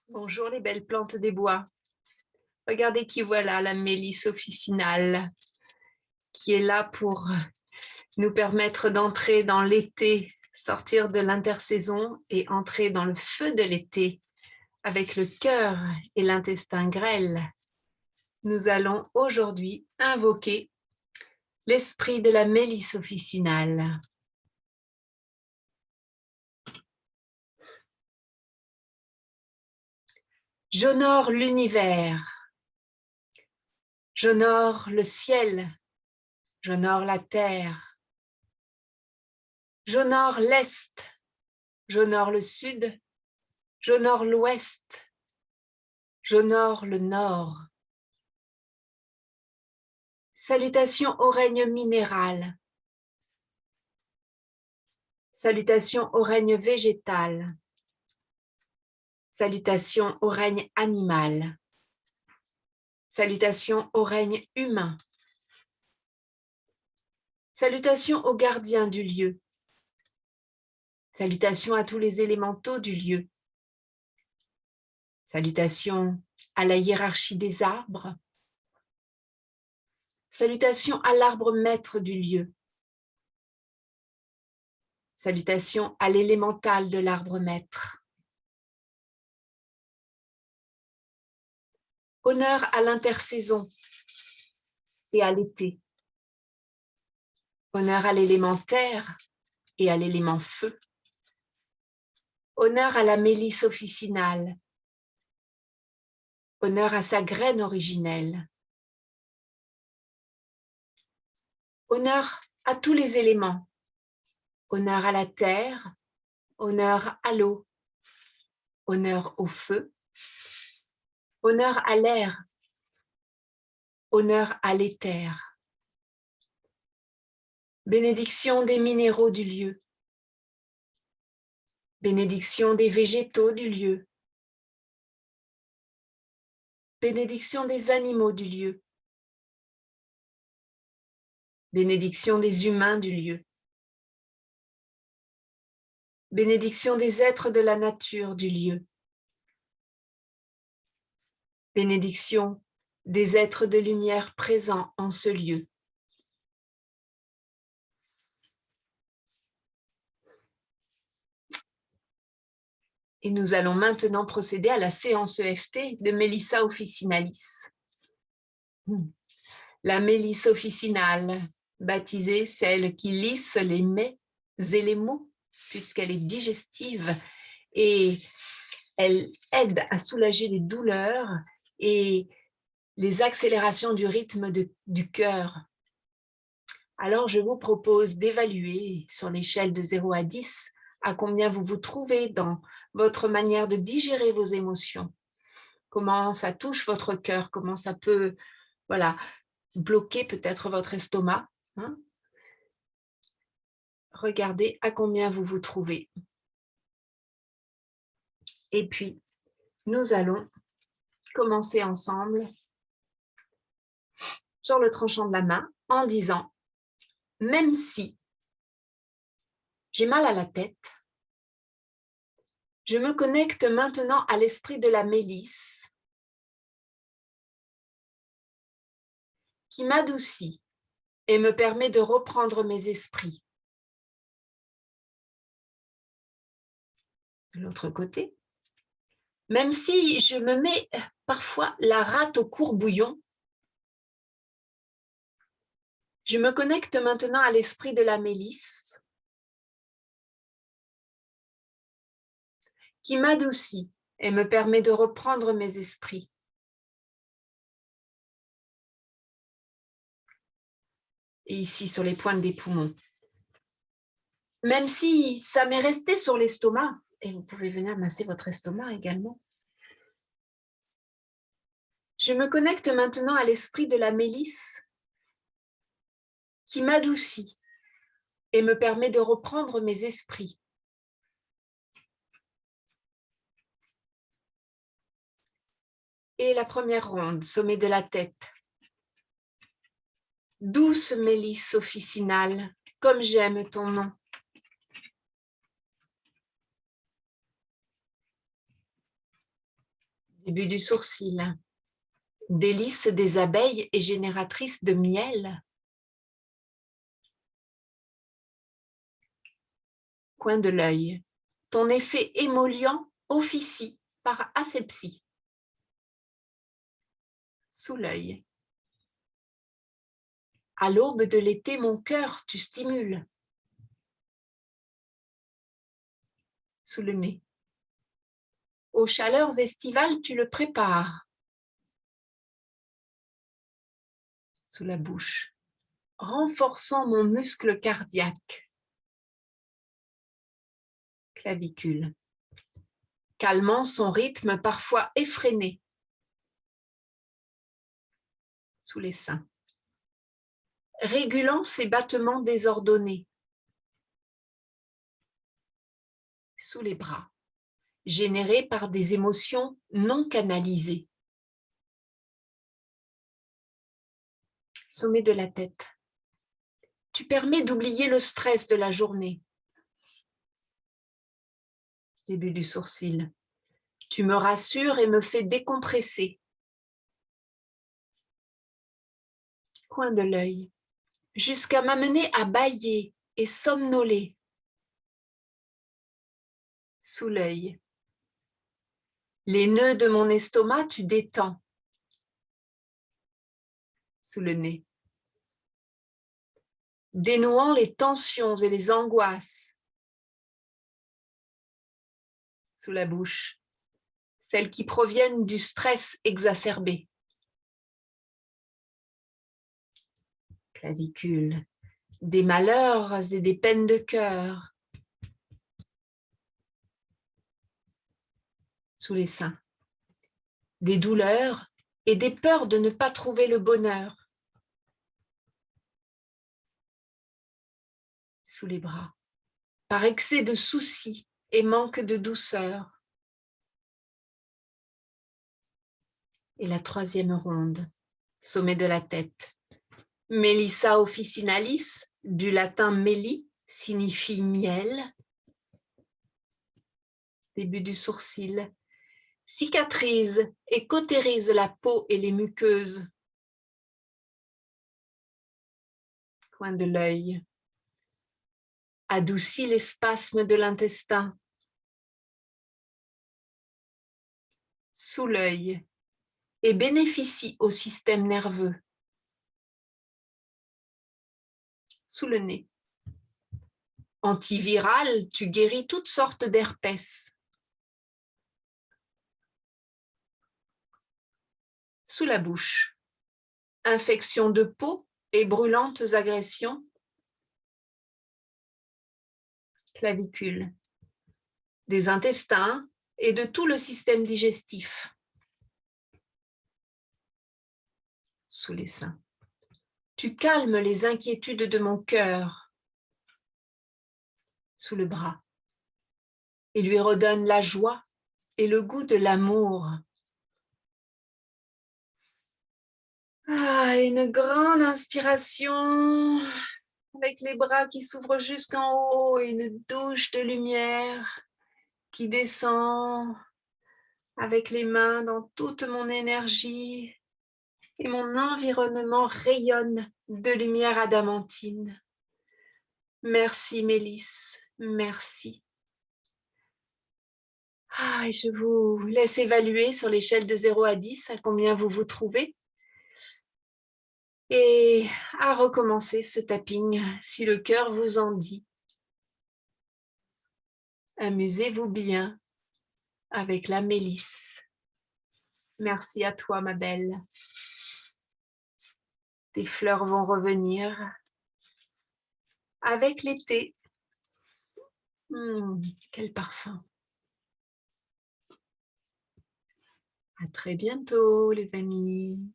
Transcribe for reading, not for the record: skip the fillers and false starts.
Bonjour les belles plantes des bois. Regardez qui voilà, la mélisse officinale, qui est là pour nous permettre d'entrer dans l'été, sortir de l'intersaison et entrer dans le feu de l'été avec le cœur et l'intestin grêle. Nous allons aujourd'hui invoquer l'esprit de la mélisse officinale. J'honore l'univers, j'honore le ciel, j'honore la terre, j'honore l'Est, j'honore le Sud, j'honore l'Ouest, j'honore le Nord. Salutations au règne minéral. Salutations au règne végétal. Salutations au règne animal. Salutations au règne humain. Salutations aux gardiens du lieu. Salutations à tous les élémentaux du lieu. Salutations à la hiérarchie des arbres. Salutations à l'arbre maître du lieu. Salutations à l'élémental de l'arbre maître. Honneur à l'intersaison et à l'été. Honneur à l'élémentaire et à l'élément feu. Honneur à la mélisse officinale. Honneur à sa graine originelle. Honneur à tous les éléments. Honneur à la terre, honneur à l'eau, honneur au feu, honneur à l'air, honneur à l'éther. Bénédiction des minéraux du lieu. Bénédiction des végétaux du lieu. Bénédiction des animaux du lieu. Bénédiction des humains du lieu. Bénédiction des êtres de la nature du lieu. Bénédiction des êtres de lumière présents en ce lieu. Et nous allons maintenant procéder à la séance EFT de Melissa officinalis. La mélisse officinale, baptisée celle qui lisse les mets et les mots, puisqu'elle est digestive et elle aide à soulager les douleurs et les accélérations du rythme du cœur. Alors, je vous propose d'évaluer sur l'échelle de 0 à 10 à combien vous vous trouvez dans votre manière de digérer vos émotions. Comment ça touche votre cœur, comment ça peut bloquer peut-être votre estomac. Hein? Regardez à combien vous vous trouvez. Et puis, nous allons commencer ensemble sur le tranchant de la main en disant « Même si j'ai mal à la tête, je me connecte maintenant à l'esprit de la mélisse qui m'adoucit et me permet de reprendre mes esprits. » De l'autre côté, même si je me mets parfois la rate au courbouillon, je me connecte maintenant à l'esprit de la mélisse qui m'adoucit et me permet de reprendre mes esprits. Et ici, sur les pointes des poumons. Même si ça m'est resté sur l'estomac, et vous pouvez venir masser votre estomac également. Je me connecte maintenant à l'esprit de la mélisse qui m'adoucit et me permet de reprendre mes esprits. Et la première ronde, sommet de la tête. Douce mélisse officinale, comme j'aime ton nom. Début du sourcil. Délice des abeilles et génératrice de miel. Coin de l'œil. Ton effet émollient officie par asepsie. Sous l'œil. À l'aube de l'été, mon cœur, tu stimules. Sous le nez. Aux chaleurs estivales, tu le prépares. Sous la bouche. Renforçant mon muscle cardiaque. Clavicule. Calmant son rythme parfois effréné. Sous les seins. Régulant ses battements désordonnés. Sous les bras. Générés par des émotions non canalisées. Sommet de la tête. Tu permets d'oublier le stress de la journée. Début du sourcil. Tu me rassures et me fais décompresser. Coin de l'œil. Jusqu'à m'amener à bâiller et somnoler. Sous l'œil. Les nœuds de mon estomac, tu détends. Sous le nez. Dénouant les tensions et les angoisses. Sous la bouche. Celles qui proviennent du stress exacerbé. Clavicule. Des malheurs et des peines de cœur. Sous les seins. Des douleurs et des peurs de ne pas trouver le bonheur. Sous les bras. Par excès de soucis et manque de douceur. Et la troisième ronde, sommet de la tête. Melissa officinalis, du latin meli, signifie miel. Début du sourcil. Cicatrise et cautérise la peau et les muqueuses. Coin de l'œil. Adoucit les spasmes de l'intestin. Sous l'œil. Et bénéficie au système nerveux. Sous le nez. Antiviral, tu guéris toutes sortes d'herpès. Sous la bouche. Infection de peau et brûlantes agressions. Clavicule. Des intestins et de tout le système digestif. Sous les seins. Tu calmes les inquiétudes de mon cœur. Sous le bras. Et lui redonnes la joie et le goût de l'amour. Ah, une grande inspiration avec les bras qui s'ouvrent jusqu'en haut et une douche de lumière qui descend avec les mains dans toute mon énergie et mon environnement rayonne de lumière adamantine. Merci Mélisse, merci. Et je vous laisse évaluer sur l'échelle de 0 à 10 à combien vous vous trouvez. Et à recommencer ce tapping si le cœur vous en dit. Amusez-vous bien avec la mélisse. Merci à toi, ma belle. Tes fleurs vont revenir avec l'été. Quel parfum. À très bientôt, les amis.